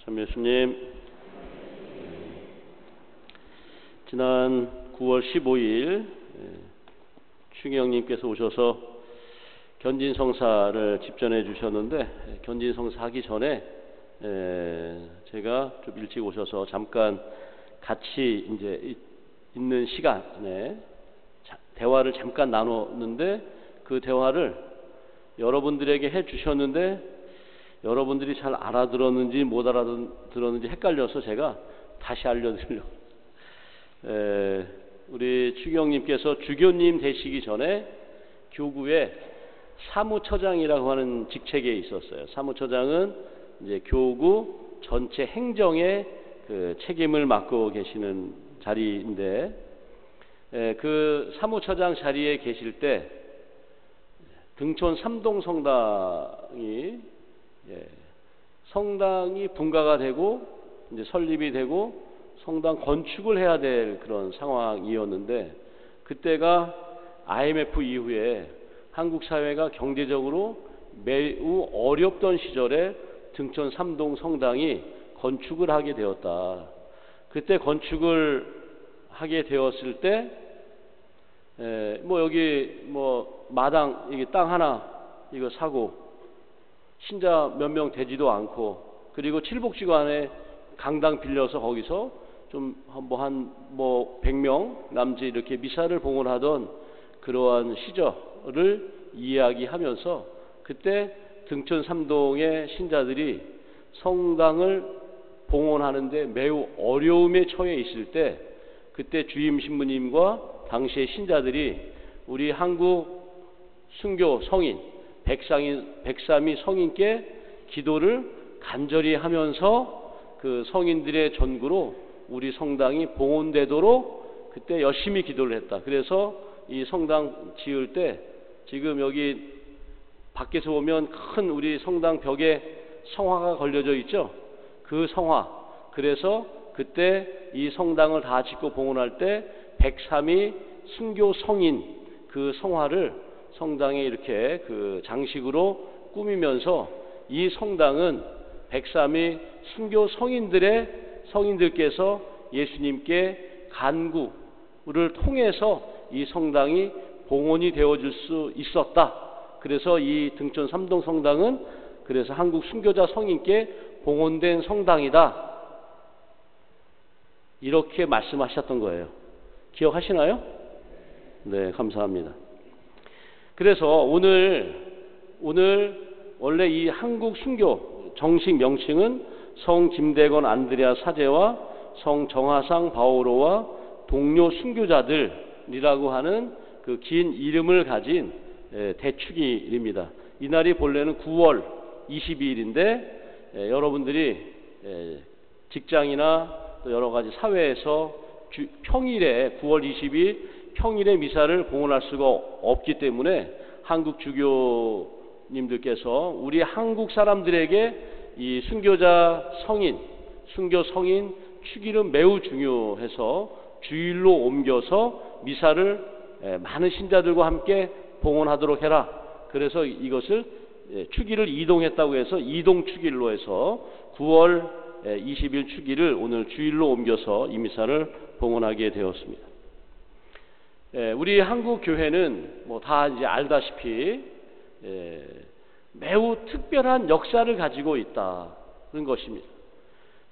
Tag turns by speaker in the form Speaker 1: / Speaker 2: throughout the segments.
Speaker 1: 참 예수님, 지난 9월 15일 추기영님께서 오셔서 견진성사를 집전해 주셨는데, 견진성사 하기 전에 제가 좀 일찍 오셔서 잠깐 같이 이제 있는 시간에 대화를 잠깐 나눴는데, 그 대화를 여러분들에게 해 주셨는데 여러분들이 잘 알아들었는지 못 알아들었는지 헷갈려서 제가 다시 알려드리려고. 우리 추기영님께서 주교님 되시기 전에 교구에 사무처장이라고 하는 직책에 있었어요. 사무처장은 이제 교구 전체 행정의 그 책임을 맡고 계시는 자리인데, 그 사무처장 자리에 계실 때 등촌 삼동 성당이 분가가 되고 이제 설립이 되고 성당 건축을 해야 될 그런 상황이었는데, 그때가 IMF 이후에 한국 사회가 경제적으로 매우 어렵던 시절에 등촌 삼동 성당이 건축을 하게 되었다. 그때 건축을 하게 되었을 때 여기 마당, 이게 땅 하나 이거 사고 신자 몇 명 되지도 않고, 그리고 칠복지관에 강당 빌려서 거기서 좀 한 100명 남짓 이렇게 미사를 봉헌하던 그러한 시절을 이야기하면서, 그때 등촌 삼동의 신자들이 성당을 봉헌하는데 매우 어려움에 처해 있을 때, 그때 주임 신부님과 당시의 신자들이 우리 한국 순교 성인 백삼이 성인께 기도를 간절히 하면서 그 성인들의 전구로 우리 성당이 봉헌되도록 그때 열심히 기도를 했다. 그래서 이 성당 지을 때 지금 여기 밖에서 보면 큰 우리 성당 벽에 성화가 걸려져 있죠. 그 성화. 그래서 그때 이 성당을 다 짓고 봉헌할 때 백삼이 순교 성인 그 성화를 성당에 이렇게 그 장식으로 꾸미면서, 이 성당은 백삼이 순교 성인들께서 예수님께 간구를 통해서 이 성당이 봉헌이 되어질 수 있었다. 그래서 이 등촌 삼동 성당은 그래서 한국 순교자 성인께 봉헌된 성당이다. 이렇게 말씀하셨던 거예요. 기억하시나요? 네, 감사합니다. 그래서 오늘 원래 이 한국 순교 정식 명칭은 성 김대건 안드레아 사제와 성 정하상 바오로와 동료 순교자들이라고 하는 그 긴 이름을 가진 대축일입니다. 이날이 본래는 9월 22일인데 여러분들이 직장이나 또 여러 가지 사회에서 평일에 9월 22일 평일에 미사를 봉헌할 수가 없기 때문에 한국 주교님들께서 우리 한국 사람들에게 이 순교자 성인, 순교 성인 축일은 매우 중요해서 주일로 옮겨서 미사를 많은 신자들과 함께 봉헌하도록 해라. 그래서 이것을 축일을 이동했다고 해서 이동 축일로 해서 9월 20일 축일을 오늘 주일로 옮겨서 이 미사를 봉헌하게 되었습니다. 우리 한국 교회는 다 이제 알다시피 매우 특별한 역사를 가지고 있다는 것입니다.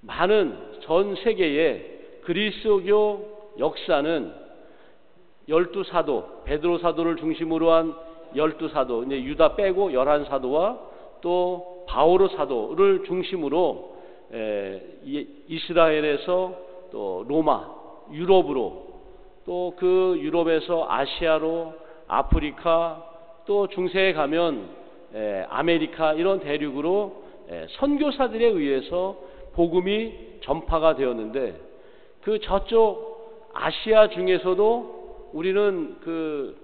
Speaker 1: 많은 전 세계의 그리스도교 역사는 12사도, 베드로 사도를 중심으로 한 12사도, 이제 유다 빼고 11사도와 또 바오로 사도를 중심으로 이스라엘에서 또 로마, 유럽으로, 또 그 유럽에서 아시아로, 아프리카, 또 중세에 가면 아메리카, 이런 대륙으로 선교사들에 의해서 복음이 전파가 되었는데, 그 저쪽 아시아 중에서도 우리는 그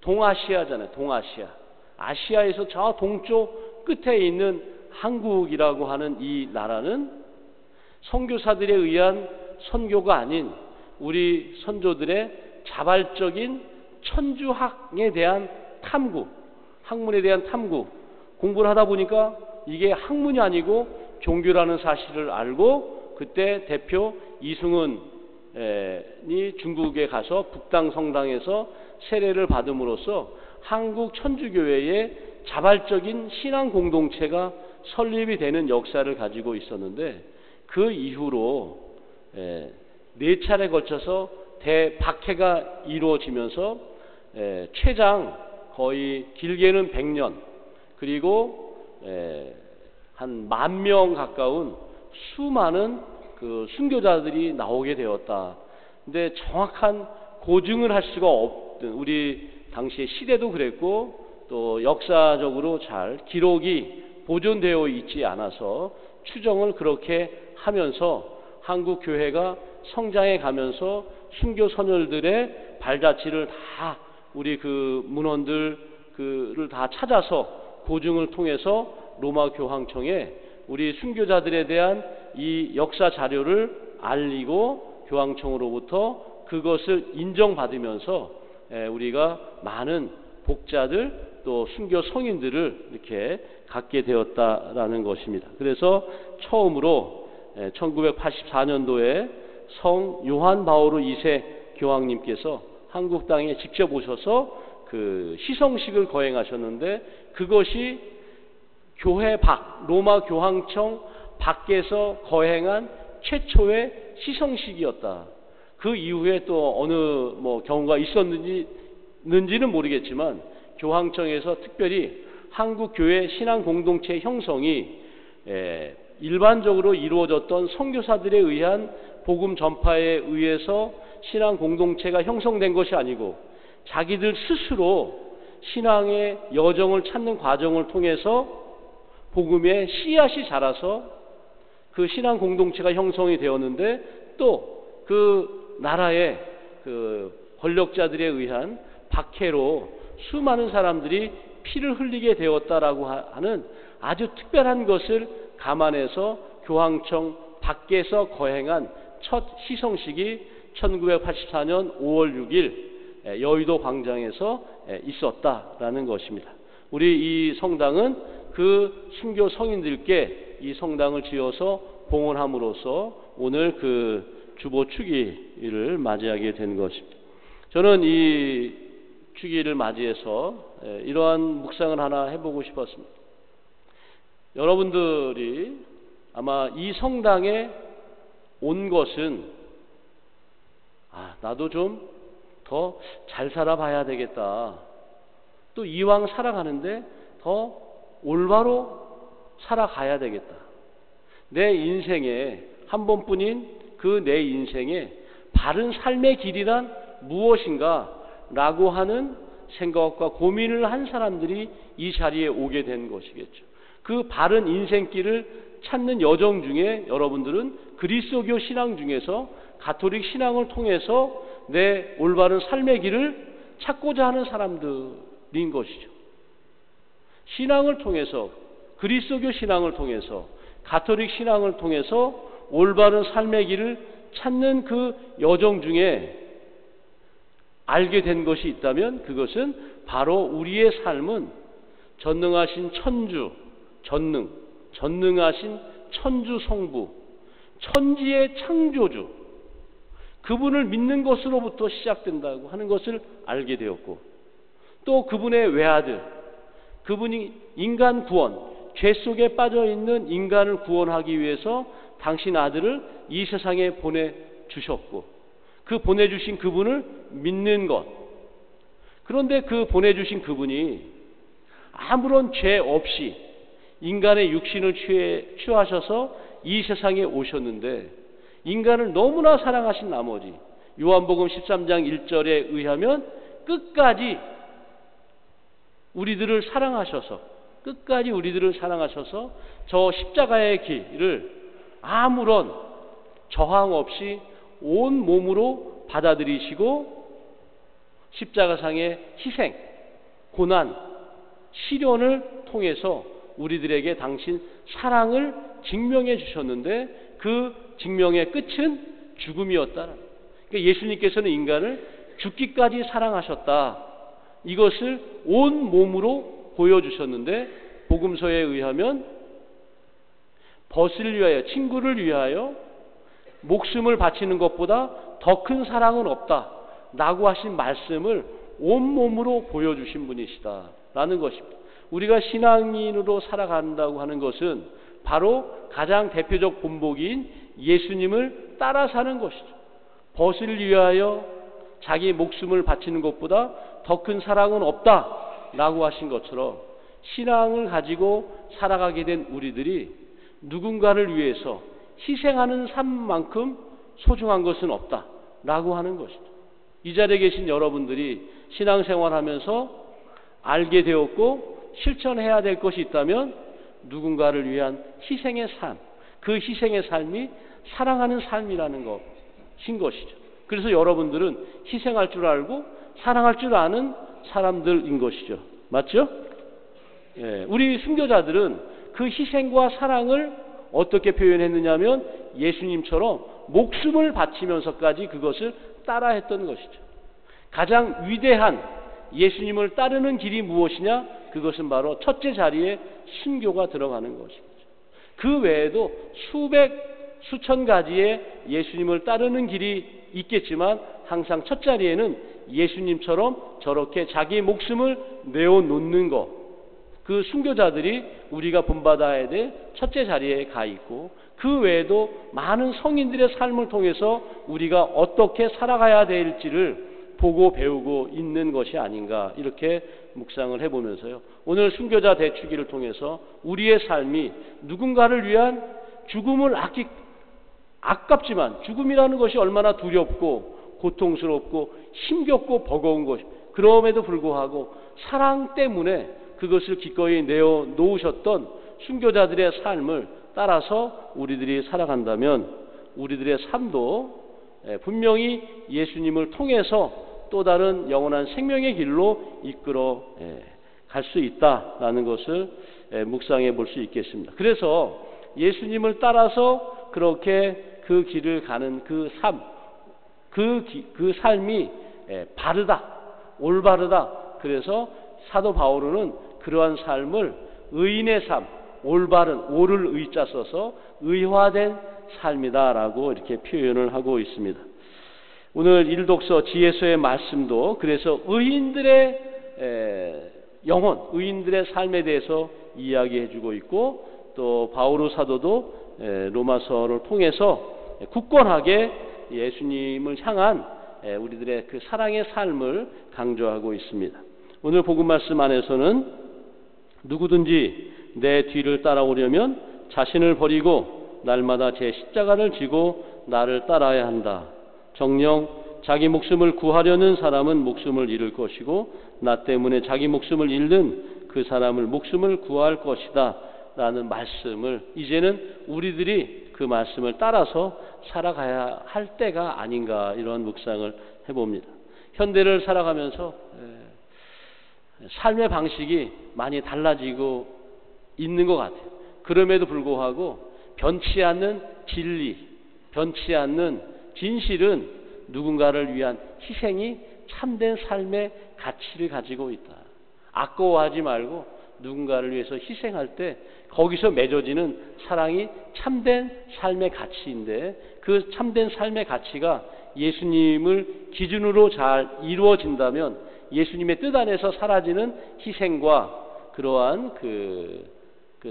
Speaker 1: 동아시아잖아요. 동아시아. 아시아에서 저 동쪽 끝에 있는 한국이라고 하는 이 나라는 선교사들에 의한 선교가 아닌 우리 선조들의 자발적인 천주학에 대한 탐구, 학문에 대한 탐구, 공부를 하다 보니까 이게 학문이 아니고 종교라는 사실을 알고 그때 대표 이승훈이 중국에 가서 북당 성당에서 세례를 받음으로써 한국 천주교회의 자발적인 신앙 공동체가 설립이 되는 역사를 가지고 있었는데, 그 이후로 4차례 거쳐서 대박해가 이루어지면서 최장 거의 길게는 100년, 그리고 한 10,000명 가까운 수많은 그 순교자들이 나오게 되었다. 근데 정확한 고증을 할 수가 없던, 우리 당시의 시대도 그랬고 또 역사적으로 잘 기록이 보존되어 있지 않아서 추정을 그렇게 하면서 한국 교회가 성장해 가면서 순교 선열들의 발자취를 다 우리 그 문헌들을 다 찾아서 고증을 통해서 로마 교황청에 우리 순교자들에 대한 이 역사 자료를 알리고 교황청으로부터 그것을 인정받으면서 우리가 많은 복자들 또 순교 성인들을 이렇게 갖게 되었다라는 것입니다. 그래서 처음으로 1984년도에 성 요한 바오로 2세 교황님께서 한국 땅에 직접 오셔서 그 시성식을 거행하셨는데, 그것이 교회 밖, 로마 교황청 밖에서 거행한 최초의 시성식이었다. 그 이후에 또 어느 경우가 있었는지는 모르겠지만 교황청에서 특별히 한국 교회 신앙 공동체 형성이 일반적으로 이루어졌던 선교사들에 의한 복음 전파에 의해서 신앙 공동체가 형성된 것이 아니고 자기들 스스로 신앙의 여정을 찾는 과정을 통해서 복음의 씨앗이 자라서 그 신앙 공동체가 형성이 되었는데, 또 그 나라의 그 권력자들에 의한 박해로 수많은 사람들이 피를 흘리게 되었다라고 하는 아주 특별한 것을 감안해서 교황청 밖에서 거행한 첫 시성식이 1984년 5월 6일 여의도 광장에서 있었다라는 것입니다. 우리 이 성당은 그 순교 성인들께 이 성당을 지어서 봉헌함으로써 오늘 그 주보 축일을 맞이하게 된 것입니다. 저는 이 축일을 맞이해서 이러한 묵상을 하나 해보고 싶었습니다. 여러분들이 아마 이 성당에 온 것은 나도 좀 더 잘 살아봐야 되겠다, 또 이왕 살아가는데 더 올바로 살아가야 되겠다, 내 인생에 한 번뿐인 그 내 인생에 바른 삶의 길이란 무엇인가 라고 하는 생각과 고민을 한 사람들이 이 자리에 오게 된 것이겠죠. 그 바른 인생길을 찾는 여정 중에 여러분들은 그리스도교 신앙 중에서 가톨릭 신앙을 통해서 내 올바른 삶의 길을 찾고자 하는 사람들인 것이죠. 신앙을 통해서, 그리스도교 신앙을 통해서, 가톨릭 신앙을 통해서 올바른 삶의 길을 찾는 그 여정 중에 알게 된 것이 있다면 그것은 바로 우리의 삶은 전능하신 천주, 전능하신 천주 성부, 천지의 창조주, 그분을 믿는 것으로부터 시작된다고 하는 것을 알게 되었고, 또 그분의 외아들, 그분이 인간 구원, 죄 속에 빠져있는 인간을 구원하기 위해서 당신 아들을 이 세상에 보내주셨고, 그 보내주신 그분을 믿는 것. 그런데 그 보내주신 그분이 아무런 죄 없이 인간의 육신을 취하셔서 이 세상에 오셨는데, 인간을 너무나 사랑하신 나머지 요한복음 13장 1절에 의하면 끝까지 우리들을 사랑하셔서 저 십자가의 길을 아무런 저항 없이 온 몸으로 받아들이시고 십자가상의 희생, 고난, 시련을 통해서 우리들에게 당신 사랑을 증명해 주셨는데, 그 증명의 끝은 죽음이었다. 그러니까 예수님께서는 인간을 죽기까지 사랑하셨다, 이것을 온 몸으로 보여주셨는데, 복음서에 의하면 벗을 위하여, 친구를 위하여 목숨을 바치는 것보다 더 큰 사랑은 없다 라고 하신 말씀을 온몸으로 보여주신 분이시다 라는 것입니다. 우리가 신앙인으로 살아간다고 하는 것은 바로 가장 대표적 본보기인 예수님을 따라 사는 것이죠. 벗을 위하여 자기 목숨을 바치는 것보다 더 큰 사랑은 없다 라고 하신 것처럼 신앙을 가지고 살아가게 된 우리들이 누군가를 위해서 희생하는 삶만큼 소중한 것은 없다 라고 하는 것이죠. 이 자리에 계신 여러분들이 신앙생활하면서 알게 되었고 실천해야 될 것이 있다면 누군가를 위한 희생의 삶, 그 희생의 삶이 사랑하는 삶이라는 것인 것이죠. 그래서 여러분들은 희생할 줄 알고 사랑할 줄 아는 사람들인 것이죠. 맞죠? 예, 우리 순교자들은 그 희생과 사랑을 어떻게 표현했느냐면 예수님처럼 목숨을 바치면서까지 그것을 따라했던 것이죠. 가장 위대한 예수님을 따르는 길이 무엇이냐? 그것은 바로 첫째 자리에 순교가 들어가는 것입니다. 그 외에도 수천 가지의 예수님을 따르는 길이 있겠지만 항상 첫 자리에는 예수님처럼 저렇게 자기 목숨을 내어놓는 것, 그 순교자들이 우리가 본받아야 될 첫째 자리에 가 있고, 그 외에도 많은 성인들의 삶을 통해서 우리가 어떻게 살아가야 될지를 보고 배우고 있는 것이 아닌가, 이렇게 묵상을 해보면서요, 오늘 순교자 대축기를 통해서 우리의 삶이 누군가를 위한 죽음을 아깝지만 죽음이라는 것이 얼마나 두렵고 고통스럽고 힘겹고 버거운 것, 그럼에도 불구하고 사랑 때문에 그것을 기꺼이 내어놓으셨던 순교자들의 삶을 따라서 우리들이 살아간다면 우리들의 삶도 분명히 예수님을 통해서 또 다른 영원한 생명의 길로 이끌어 갈 수 있다라는 것을 묵상해 볼 수 있겠습니다. 그래서 예수님을 따라서 그렇게 그 길을 가는 그 삶, 그 삶이 바르다, 올바르다. 그래서 사도 바울은 그러한 삶을 의인의 삶, 올바른, 오를 의자 써서 의화된 삶이다라고 이렇게 표현을 하고 있습니다. 오늘 일독서 지혜서의 말씀도 그래서 의인들의 영혼, 의인들의 삶에 대해서 이야기해 주고 있고, 또 바오로 사도도 로마서를 통해서 굳건하게 예수님을 향한 우리들의 그 사랑의 삶을 강조하고 있습니다. 오늘 복음 말씀 안에서는 누구든지 내 뒤를 따라오려면 자신을 버리고 날마다 제 십자가를 지고 나를 따라야 한다. 정녕 자기 목숨을 구하려는 사람은 목숨을 잃을 것이고 나 때문에 자기 목숨을 잃는 그 사람을 목숨을 구할 것이다 라는 말씀을, 이제는 우리들이 그 말씀을 따라서 살아가야 할 때가 아닌가, 이런 묵상을 해봅니다. 현대를 살아가면서 삶의 방식이 많이 달라지고 있는 것 같아요. 그럼에도 불구하고 변치 않는 진리, 변치 않는 진실은 누군가를 위한 희생이 참된 삶의 가치를 가지고 있다. 아까워하지 말고 누군가를 위해서 희생할 때 거기서 맺어지는 사랑이 참된 삶의 가치인데, 그 참된 삶의 가치가 예수님을 기준으로 잘 이루어진다면 예수님의 뜻 안에서 사라지는 희생과 그러한 그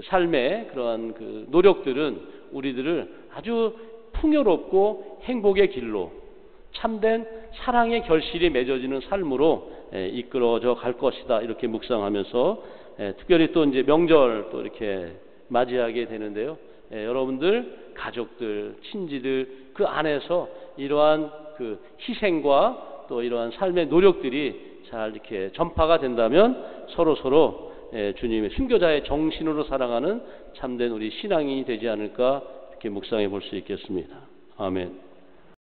Speaker 1: 삶의 그러한 그 노력들은 우리들을 아주 풍요롭고 행복의 길로, 참된 사랑의 결실이 맺어지는 삶으로 이끌어져 갈 것이다, 이렇게 묵상하면서 특별히 또 이제 명절 또 이렇게 맞이하게 되는데요. 여러분들 가족들, 친지들 그 안에서 이러한 그 희생과 또 이러한 삶의 노력들이 잘 이렇게 전파가 된다면 서로 주님의 순교자의 정신으로 살아가는 참된 우리 신앙인이 되지 않을까, 이렇게 묵상해 볼 수 있겠습니다. 아멘.